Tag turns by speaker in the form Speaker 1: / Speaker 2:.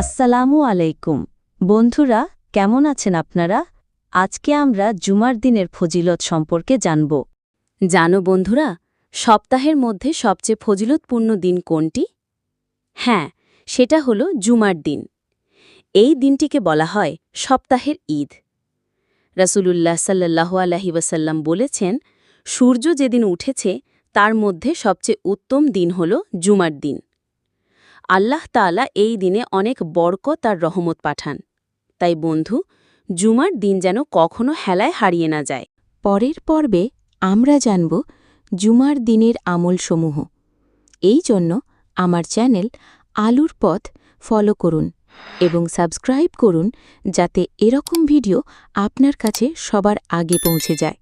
Speaker 1: আসসালামু আলাইকুম বন্ধুরা, কেমন আছেন আপনারা? আজকে আমরা জুমার দিনের ফজিলত সম্পর্কে জানব।
Speaker 2: জানো বন্ধুরা, সপ্তাহের মধ্যে সবচেয়ে ফজিলতপূর্ণ দিন কোনটি? হ্যাঁ, সেটা হলো জুমার দিন। এই দিনটিকে বলা হয় সপ্তাহের ঈদ। রাসূলুল্লাহ সাল্লাল্লাহু আলাইহি ওয়াসাল্লাম বলেছেন, সূর্য যেদিন উঠেছে তার মধ্যে সবচেয়ে উত্তম দিন হল জুমার দিন। আল্লাহ তাআলা এই দিনে অনেক বরকত আর রহমত পাঠান। তাই বন্ধু, জুমার দিন যেন কখনো হেলায় হারিয়ে না যায়।
Speaker 3: পরের পর্বে আমরা জানব জুমার দিনের আমলসমূহ। এই জন্য আমার চ্যানেল আলুর পথ ফলো করুন এবং সাবস্ক্রাইব করুন, যাতে এরকম ভিডিও আপনার কাছে সবার আগে পৌঁছে যায়।